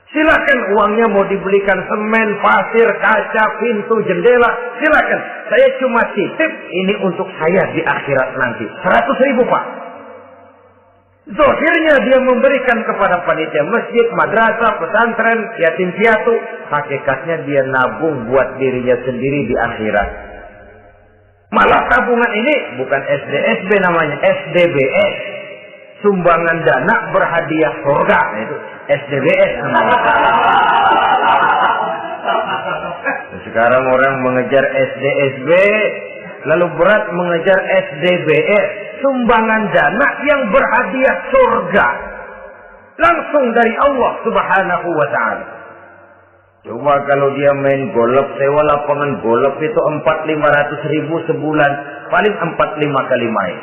Silakan uangnya mau dibelikan semen, pasir, kaca, pintu, jendela, silakan. Saya cuma titip, ini untuk saya di akhirat nanti. 100.000 Pak. Zahirnya dia memberikan kepada panitia masjid, madrasah, pesantren, yatim piatu. Hakikatnya dia nabung buat dirinya sendiri di akhirat. Malah tabungan ini bukan SDSB namanya, SDBS. Sumbangan dana berhadiah surga. Itu SDBS namanya. Sekarang orang mengejar SDSB, lalu berat mengejar SDBS. Sumbangan dana yang berhadiah surga. Langsung dari Allah subhanahu wa ta'ala. Coba kalau dia main golf, sewa lapangan golf itu 400-500 ribu sebulan. Paling 4-5 kali main.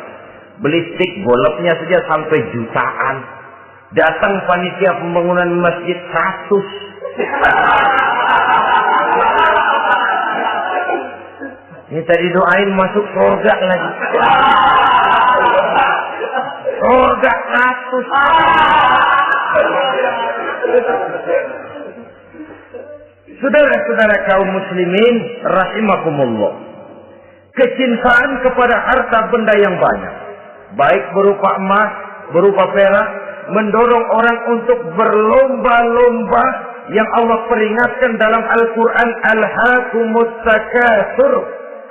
Beli stick golfnya saja sampai jutaan. Datang panitia pembangunan masjid 100. Ini tadi doain masuk surga lagi. Surga 100. Saudara-saudara kaum muslimin rahimakumullah. Kecintaan kepada harta benda yang banyak, baik berupa emas, berupa perak, mendorong orang untuk berlomba-lomba yang Allah peringatkan dalam Al-Quran, Alhaakumut takatsur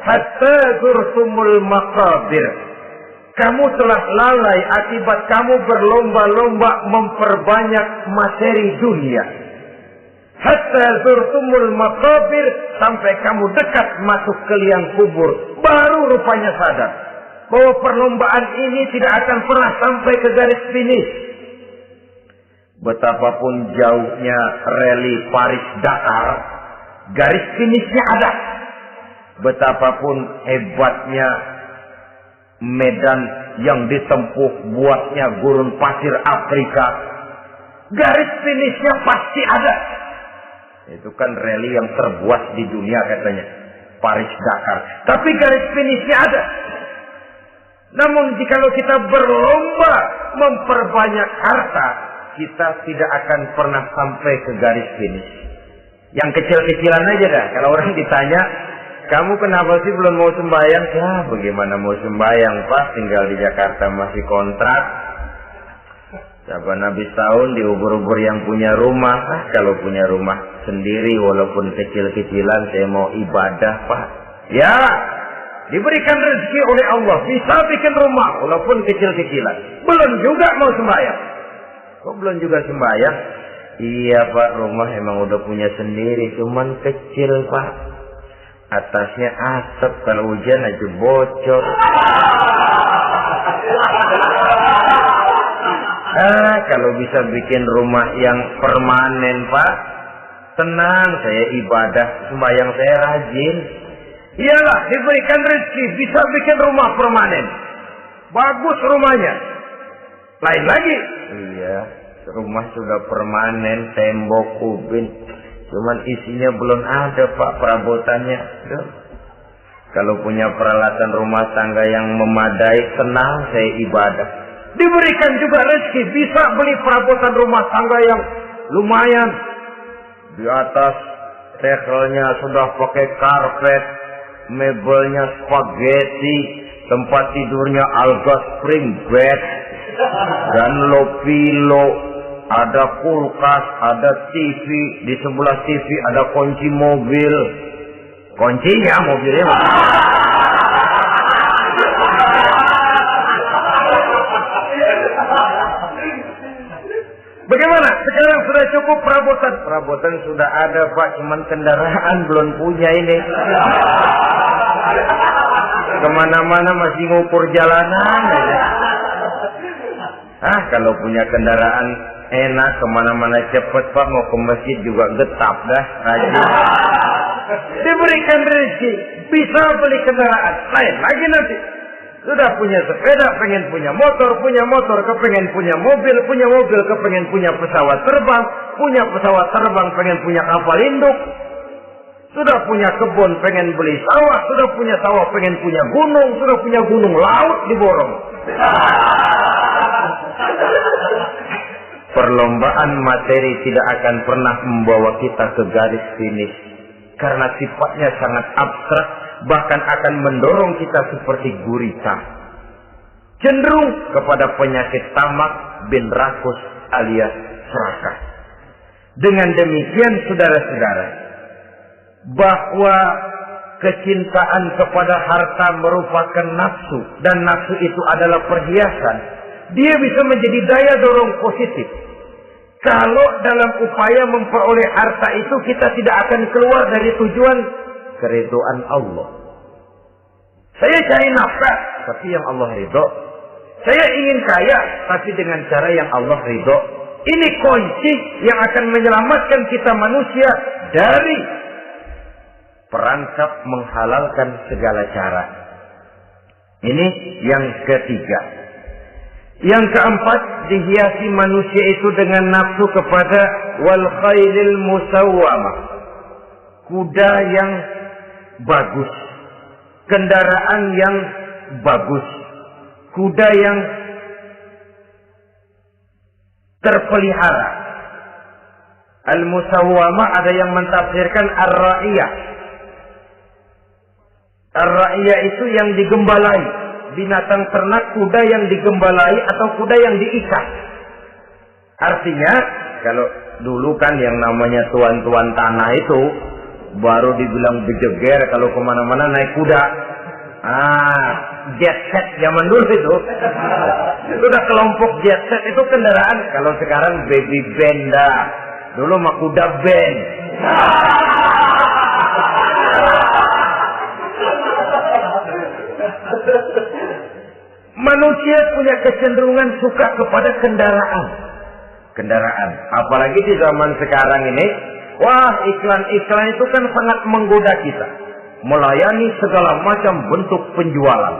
hatta zurtumul maqabir. Kamu telah lalai akibat kamu berlomba-lomba memperbanyak materi dunia. Hatta zurtumul maqabir, sampai kamu dekat masuk ke liang kubur, baru rupanya sadar bahwa perlombaan ini tidak akan pernah sampai ke garis finish. Betapapun jauhnya rally Paris-Dakar, garis finishnya ada. Betapapun hebatnya medan yang ditempuh buatnya gurun pasir Afrika, garis finishnya pasti ada. Itu kan rally yang terbuat di dunia katanya, Paris-Dakar. Tapi garis finishnya ada. Namun jikalau kita berlomba memperbanyak harta, kita tidak akan pernah sampai ke garis finish. Yang kecil-kecilan aja dah. Kalau orang ditanya, Kamu kenapa sih belum mau sembahyang? Ya, bagaimana mau sembahyang, Pak? Tinggal di Jakarta masih kontrak. Saban habis tahun diubur-ubur yang punya rumah. Kalau punya rumah sendiri walaupun kecil-kecilan saya mau ibadah, Pak. Ya, diberikan rezeki oleh Allah bisa bikin rumah walaupun kecil-kecilan. Belum juga mau sembahyang. Kok belum juga sembahyang? Iya, Pak, rumah emang udah punya sendiri, cuman kecil, Pak. Atasnya asap, kalau hujan aja bocor. Kalau bisa bikin rumah yang permanen, Pak, tenang, saya ibadah, sembahyang saya rajin. Iyalah, diberikan rezeki, bisa bikin rumah permanen. Bagus rumahnya. Lain lagi. Iya, rumah sudah permanen, tembok, ubin. Cuman isinya belum ada, Pak, perabotannya. Duh. Kalau punya peralatan rumah tangga yang memadai, tenang, saya ibadah. Diberikan juga rezeki, bisa beli perabotan rumah tangga yang lumayan. Di atas tekelnya sudah pakai karpet, mebelnya spaghetti, tempat tidurnya alga spring bed, dan lo-pilo, ada kulkas, ada TV, di sebelah TV ada kunci mobil. Kuncinya mobilnya. Bagaimana? Sekarang sudah cukup perabotan. Perabotan sudah ada, Pak, cuman kendaraan belum punya ini. Kemana-mana masih ngukur jalanan aja. Kalau punya kendaraan enak, kemana-mana cepet, Pak, mau ke masjid juga getap dah, rajin. Diberikan rezeki, bisa beli kendaraan. Lain lagi nanti. Sudah punya sepeda, pengen punya motor, kepengen punya mobil, kepengen punya pesawat terbang, pengen punya kapal induk. Sudah punya kebun, pengen beli sawah, sudah punya sawah, pengen punya gunung, sudah punya gunung laut diborong. Perlombaan materi tidak akan pernah membawa kita ke garis finish. Karena sifatnya sangat abstrak, bahkan akan mendorong kita seperti gurita. Cenderung kepada penyakit tamak bin rakus alias serakah. Dengan demikian, saudara-saudara, bahwa kecintaan kepada harta merupakan nafsu, dan nafsu itu adalah perhiasan, dia bisa menjadi daya dorong positif. Kalau dalam upaya memperoleh harta itu kita tidak akan keluar dari tujuan keridhaan Allah. Saya cari nafkah, tapi yang Allah ridho. Saya ingin kaya, tapi dengan cara yang Allah ridho. Ini kunci yang akan menyelamatkan kita manusia dari perangkap menghalalkan segala cara. Ini yang ketiga. Yang keempat, dihiasi manusia itu dengan nafsu kepada wal khailil musawwamah. Kuda yang bagus, kendaraan yang bagus, kuda yang terpelihara. Al-musawwamah ada yang mentafsirkan ar-ra'iyah. Ar-ra'iyah itu yang digembalai. Binatang ternak, kuda yang digembalai atau kuda yang diikat. Artinya, kalau dulu kan yang namanya tuan-tuan tanah itu baru dibilang bejeger kalau kemana-mana naik kuda. Jet set zaman dulu itu. Sudah kelompok jet set itu kendaraan. Kalau sekarang baby benda. Dulu mah kuda band. Manusia punya kecenderungan suka kepada kendaraan. Apalagi di zaman sekarang ini, wah, iklan-iklan itu kan sangat menggoda kita. Melayani segala macam bentuk penjualan.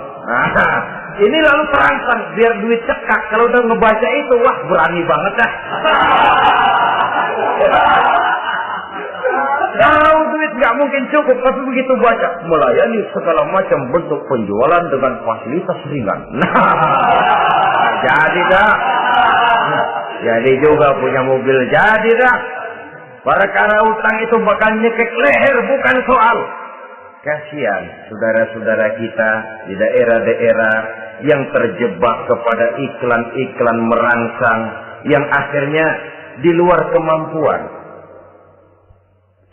Ini lalu terangsang biar duit cekak. Kalau udah ngebaca itu, wah, berani banget dah. Tahu duit nggak mungkin cukup, tapi begitu baca melayani segala macam bentuk penjualan dengan fasilitas ringan. Jadi dah. Jadi juga punya mobil, jadi dah. Perkara utang itu bakal nyekek leher, bukan soal. Kasihan saudara-saudara kita di daerah-daerah yang terjebak kepada iklan-iklan merangsang yang akhirnya di luar kemampuan.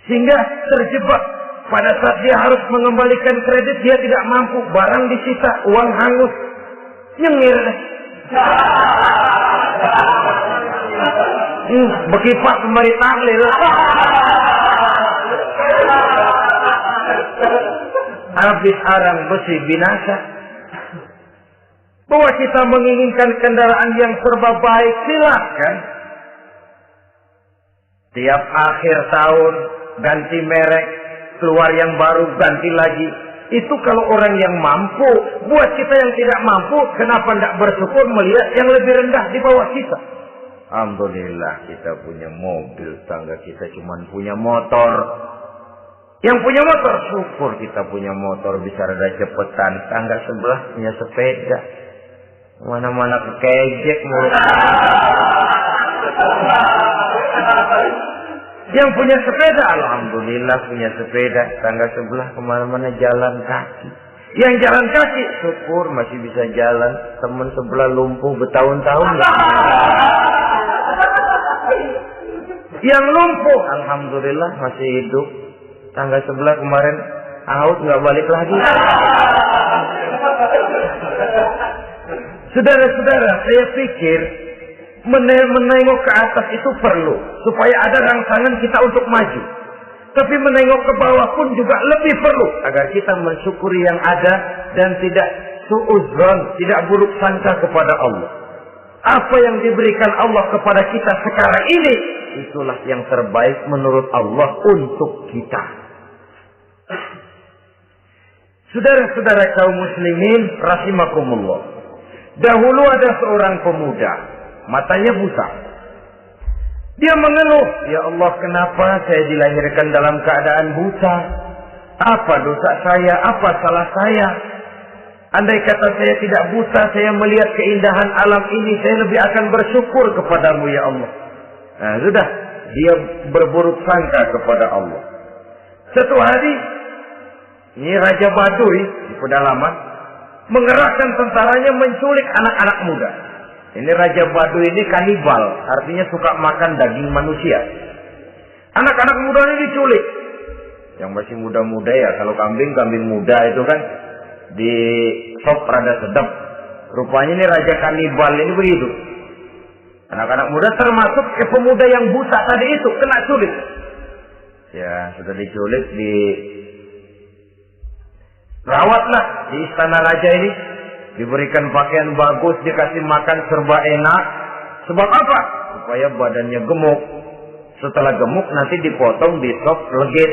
Sehingga terjebak pada saat dia harus mengembalikan kredit, dia tidak mampu, barang disita, uang hangus, nyengir. Bekipak kembali tahlil. Habis arang besi binasa. Bahwa kita menginginkan kendaraan yang serba baik, silakan. Tiap akhir tahun ganti merek, keluar yang baru, ganti lagi. Itu kalau orang yang mampu. Buat kita yang tidak mampu, kenapa tidak bersyukur melihat yang lebih rendah di bawah kita? Alhamdulillah kita punya mobil, tangga kita cuma punya motor. Yang punya motor, syukur kita punya motor bisa rada cepetan. Tangga sebelah punya sepeda. Mana-mana kekejek mulut. Yang punya sepeda, alhamdulillah punya sepeda. Tangga sebelah kemana-mana jalan kaki. Yang jalan kaki, syukur masih bisa jalan. Teman sebelah lumpuh bertahun-tahun. Yang lumpuh, alhamdulillah masih hidup. Tangga sebelah kemarin out nggak balik lagi. Saudara-saudara, saya pikir menengok ke atas itu perlu supaya ada rangsangan kita untuk maju. Tapi menengok ke bawah pun juga lebih perlu agar kita mensyukuri yang ada dan tidak suudzon, tidak buruk sangka kepada Allah. Apa yang diberikan Allah kepada kita sekarang ini, itulah yang terbaik menurut Allah untuk kita. Saudara-saudara kaum muslimin rahimakumullah. Dahulu ada seorang pemuda, matanya buta. Dia mengeluh, ya Allah, kenapa saya dilahirkan dalam keadaan buta? Apa dosa saya? Apa salah saya? Andai kata saya tidak buta, saya melihat keindahan alam ini, saya lebih akan bersyukur kepadamu ya Allah. Nah, sudah, dia berburuk sangka kepada Allah. Satu hari, ini Raja Baduy di pedalaman mengerahkan tentaranya menculik anak-anak muda. Ini Raja Baduy ini kanibal, artinya suka makan daging manusia. Anak-anak muda ini diculik. Yang masih muda-muda ya, kalau kambing muda itu kan di sop rada sedap. Rupanya ini Raja kanibal ini begitu. Anak-anak muda termasuk pemuda yang buta tadi itu kena culik. Ya, sudah diculik, rawatlah di istana raja ini, diberikan pakaian bagus, dikasih makan serba enak. Sebab apa? Supaya badannya gemuk. Setelah gemuk nanti dipotong di sop legit.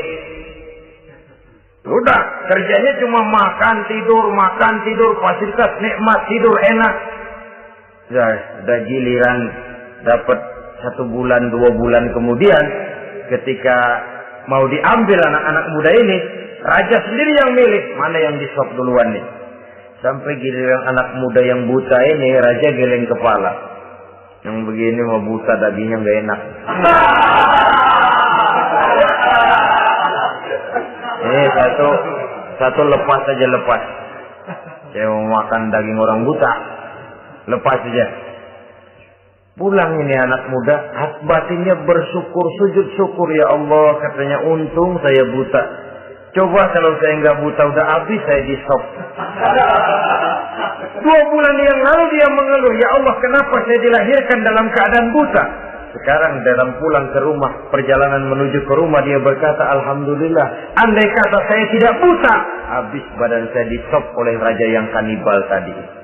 Udah, kerjanya cuma makan tidur, fasilitas nikmat, tidur enak. Ya, udah giliran dapat 1 bulan 2 bulan kemudian, ketika mau diambil anak-anak muda ini, raja sendiri yang milih mana yang disop duluan nih. Sampai giliran anak muda yang buta ini, raja geleng kepala. Yang begini mau buta, dagingnya nggak enak. Ini satu lepas aja, lepas. Saya mau makan daging orang buta, lepas aja. Pulang ini anak muda, batinnya bersyukur, sujud syukur, ya Allah, katanya untung saya buta. Coba kalau saya nggak buta udah habis saya di sop. 2 bulan yang lalu dia mengeluh, ya Allah, kenapa saya dilahirkan dalam keadaan buta? Sekarang dalam pulang ke rumah, perjalanan menuju ke rumah, dia berkata, alhamdulillah, andai kata saya tidak buta, habis badan saya di sop oleh raja yang kanibal tadi.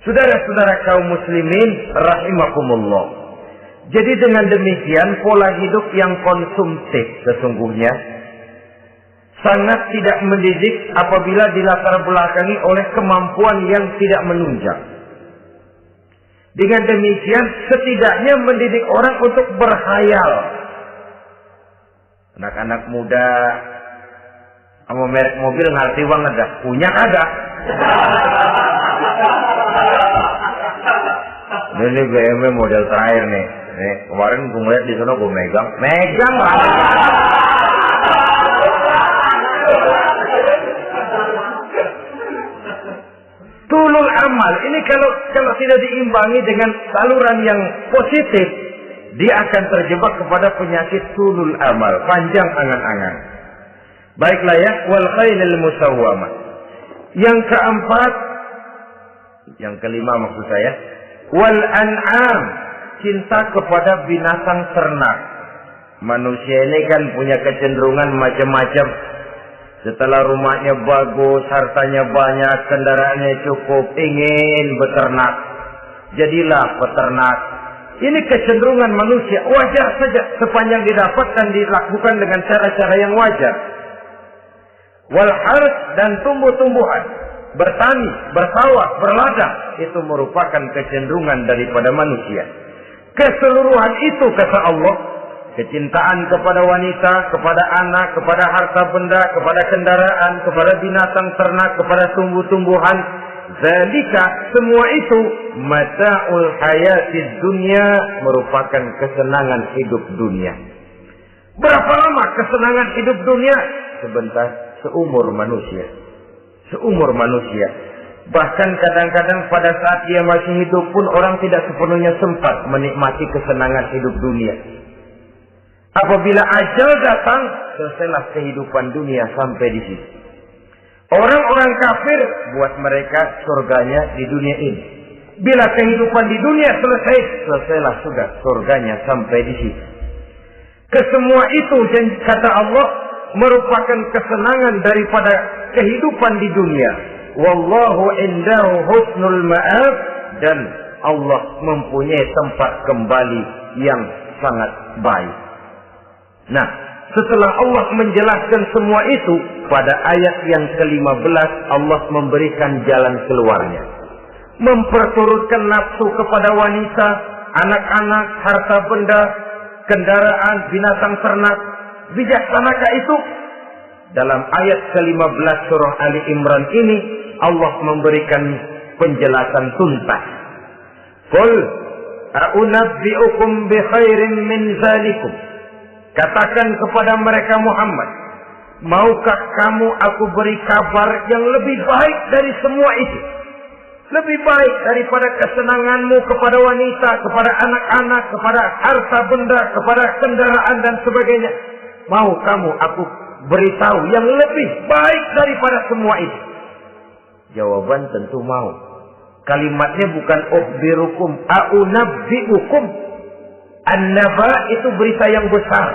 Saudara-saudara kaum muslimin rahimakumullah. Jadi dengan demikian pola hidup yang konsumtif sesungguhnya sangat tidak mendidik apabila dilatar belakangi oleh kemampuan yang tidak menunjang. Dengan demikian setidaknya mendidik orang untuk berkhayal. Anak-anak muda sama merek mobil ngerti banget dah, punya kagak? Ini BMW model terakhir nih. Nih, kemarin gue ngeliat di sana, gue megang lah. tulul amal ini kalau tidak diimbangi dengan saluran yang positif, dia akan terjebak kepada penyakit tulul amal, panjang angan-angan. Baiklah ya, wal khailil musawwamah. Yang keempat, yang kelima maksud saya, wal an'am, cinta kepada binatang ternak. Manusia ini kan punya kecenderungan macam-macam. Setelah rumahnya bagus, hartanya banyak, kendaraannya cukup, ingin beternak. Jadilah peternak. Ini kecenderungan manusia, wajar saja sepanjang didapat dan dilakukan dengan cara-cara yang wajar. Wal harth, dan tumbuh-tumbuhan, bertani, bersawah, berladang, itu merupakan kecenderungan daripada manusia. Keseluruhan itu kata Allah, kecintaan kepada wanita, kepada anak, kepada harta benda, kepada kendaraan, kepada binatang ternak, kepada tumbuh-tumbuhan, zalika, semua itu mata'ul hayatid dunya, merupakan kesenangan hidup dunia. Berapa lama kesenangan hidup dunia? Sebentar, seumur manusia. Seumur manusia. Bahkan kadang-kadang pada saat dia masih hidup pun orang tidak sepenuhnya sempat menikmati kesenangan hidup dunia. Apabila ajal datang, selesailah kehidupan dunia sampai di situ. Orang-orang kafir, buat mereka surganya di dunia ini. Bila kehidupan di dunia selesai, selesailah sudah surganya sampai di situ. Kesemua itu, kata Allah, merupakan kesenangan daripada kehidupan di dunia. Wallahu indahu husnul ma'ab, dan Allah mempunyai tempat kembali yang sangat baik. Nah, setelah Allah menjelaskan semua itu, pada ayat yang ke-15 Allah memberikan jalan keluarnya. Memperturutkan nafsu kepada wanita, anak-anak, harta benda, kendaraan, binatang ternak. Bijaksanakah itu? Dalam ayat ke-15 surah Ali Imran ini, Allah memberikan penjelasan tuntas. Qul a'unabbi'ukum bi khairin min zalikum. Katakan kepada mereka Muhammad, maukah kamu aku beri kabar yang lebih baik dari semua itu? Lebih baik daripada kesenanganmu kepada wanita, kepada anak-anak, kepada harta benda, kepada kendaraan dan sebagainya. Mau kamu aku beritahu yang lebih baik daripada semua itu? Jawaban tentu mau. Kalimatnya bukan ukhbirukum, a'unabbi'ukum. An-naba itu berita yang besar.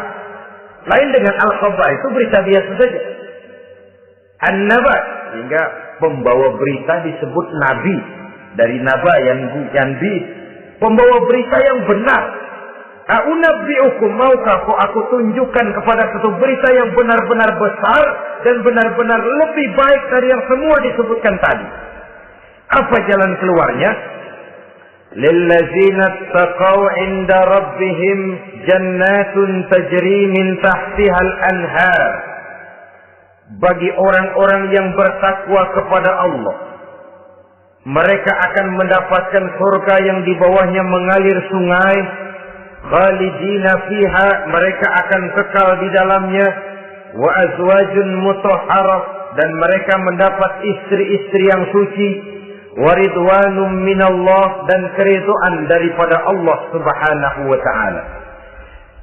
Lain dengan al-khabar, itu berita biasa saja. An-naba, sehingga pembawa berita disebut nabi. Dari naba yang yanbi, pembawa berita yang benar. A'unabbi'ukum, maukah aku tunjukkan kepada satu berita yang benar-benar besar dan benar-benar lebih baik dari yang semua disebutkan tadi. Apa jalan keluarnya? Lillazina taqaw 'inda rabbihim jannatun tajri min tahtiha al-anhar. Bagi orang-orang yang bertakwa kepada Allah, mereka akan mendapatkan surga yang di bawahnya mengalir sungai. Khalidina fiha, mereka akan kekal di dalamnya. Wa azwajun mutahharah, dan mereka mendapat istri-istri yang suci. Waridwanum minallah, dan keridhaan daripada Allah subhanahu wa ta'ala.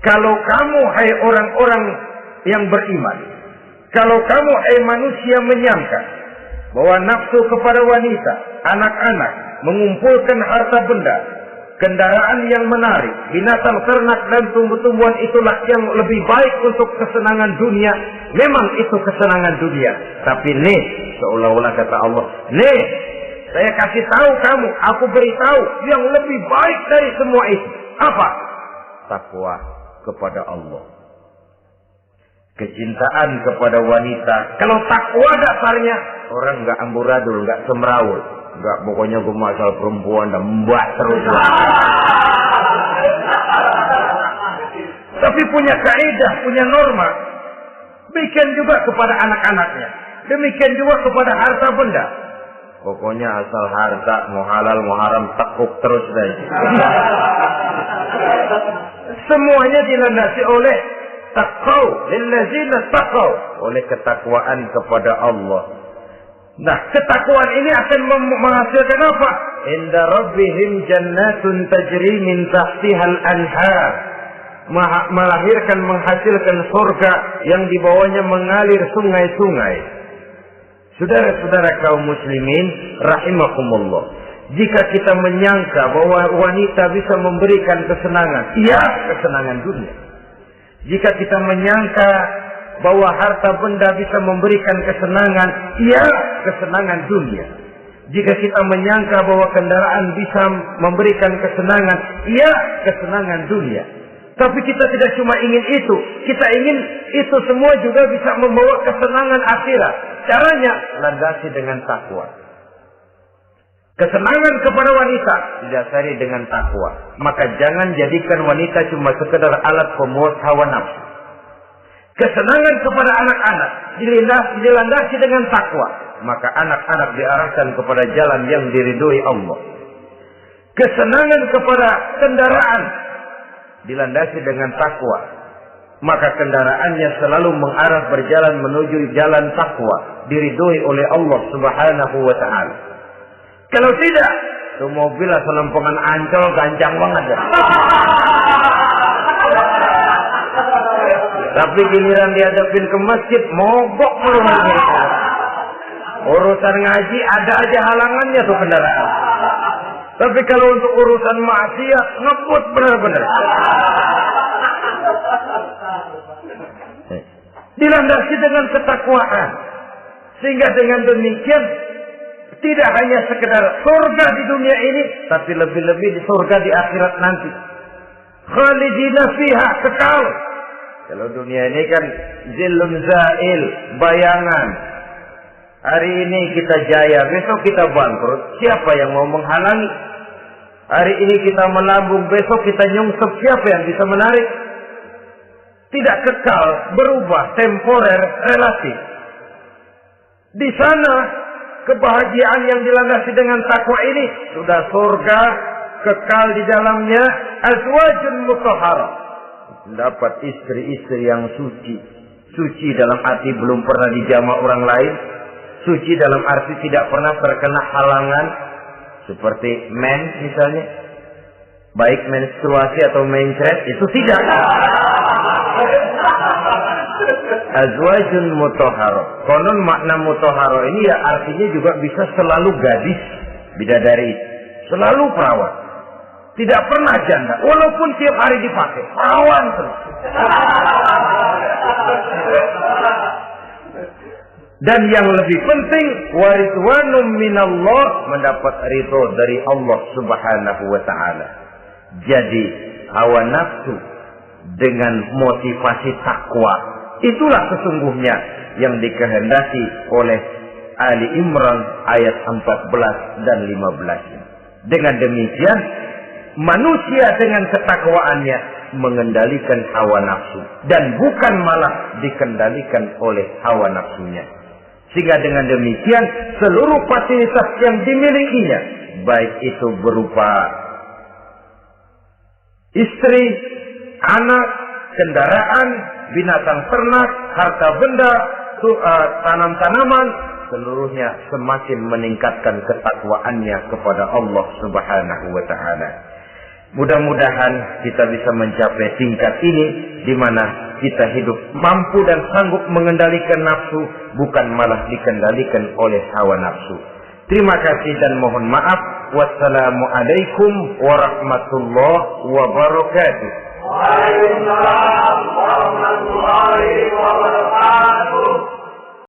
Kalau kamu hai orang-orang yang beriman, kalau kamu hai manusia menyangka bahwa nafsu kepada wanita, anak-anak, mengumpulkan harta benda, kendaraan yang menarik, binatang ternak dan tumbuh-tumbuhan itulah yang lebih baik untuk kesenangan dunia, memang itu kesenangan dunia. Tapi nih, seolah-olah kata Allah, nih, saya kasih tahu kamu, aku beritahu yang lebih baik dari semua itu. Apa? Takwa kepada Allah. Kecintaan kepada wanita. Kalau takwa dasarnya, orang nggak amburadul, nggak semrawut, nggak pokoknya gue masal perempuan dan mbak terus. Tapi punya kaidah, punya norma. Demikian juga kepada anak-anaknya. Demikian juga kepada harta benda. Pokoknya asal harta, mau halal, mau haram, tekuk terus deh. Semuanya dilandasi oleh taqwa, lillazina taqaw, oleh ketakwaan kepada Allah. Nah, ketakwaan ini akan menghasilkan apa? Inda rabbihim jannatun tajri min tahtihal anhar. Menghasilkan surga yang di bawahnya mengalir sungai-sungai. Saudara-saudara kaum muslimin rahimakumullah. Jika kita menyangka bahwa wanita bisa memberikan kesenangan, iya, kesenangan dunia. Jika kita menyangka bahwa harta benda bisa memberikan kesenangan, iya, kesenangan dunia. Jika kita menyangka bahwa kendaraan bisa memberikan kesenangan, iya, kesenangan dunia. Tapi kita tidak cuma ingin itu, kita ingin itu semua juga bisa membawa kesenangan akhirat. Caranya landasi dengan takwa. Kesenangan kepada wanita didasari dengan takwa. Maka jangan jadikan wanita cuma sekedar alat pemuas hawa nafsu. Kesenangan kepada anak-anak dilandasi dengan takwa. Maka anak-anak diarahkan kepada jalan yang diridhoi Allah. Kesenangan kepada kendaraan dilandasi dengan takwa, maka kendaraannya selalu mengarah berjalan menuju jalan takwa, diridhoi oleh Allah Subhanahu wa taala. Kalau tidak, tuh mobil selempengan Ancol gancang banget ya. Tapi giliran dihadapin ke masjid, mogok melulu. Urusan ngaji ada aja halangannya tuh kendaraan. Tapi kalau untuk urusan maksiat, ngebut benar-benar. Dilandasi dengan ketakwaan. Sehingga dengan demikian, tidak hanya sekedar surga di dunia ini, tapi lebih-lebih di surga di akhirat nanti. Khalidina fiha, kekal. Kalau dunia ini kan zillun zail, bayangan. Hari ini kita jaya, besok kita bangkrut. Siapa yang mau menghalangi? Hari ini kita melambung, besok kita nyungsep. Siapa yang bisa menarik? Tidak kekal, berubah, temporer, relatif. Di sana, kebahagiaan yang dilandasi dengan takwa ini sudah surga, kekal di dalamnya, azwajun mutahharah. Dapat istri-istri yang suci. Suci dalam arti belum pernah dijamah orang lain. Suci dalam arti tidak pernah terkena halangan. Seperti mens misalnya. Baik menstruasi atau mencret. Itu tidak. Azwajun mutahharah. Konon makna mutahharah ini ya artinya juga bisa selalu gadis. Bidadari. Selalu perawan. Tidak pernah janda. Walaupun tiap hari dipakai. Perawan terus. Dan yang lebih penting, waridwanum minallah, mendapat ridho dari Allah Subhanahu wa taala. Jadi hawa nafsu dengan motivasi takwa, itulah sesungguhnya yang dikehendaki oleh Ali Imran ayat 14 dan 15. Dengan demikian, manusia dengan ketakwaannya mengendalikan hawa nafsu dan bukan malah dikendalikan oleh hawa nafsunya. Sehingga dengan demikian seluruh fasilitas yang dimilikinya, baik itu berupa istri, anak, kendaraan, binatang ternak, harta benda, tanam-tanaman, seluruhnya semakin meningkatkan ketakwaannya kepada Allah Subhanahu wa taala. Mudah-mudahan kita bisa mencapai tingkat ini di mana kita hidup mampu dan sanggup mengendalikan nafsu, bukan malah dikendalikan oleh hawa nafsu. Terima kasih dan mohon maaf. Wassalamualaikum warahmatullahi wabarakatuh. Waalaikumsalam warahmatullahi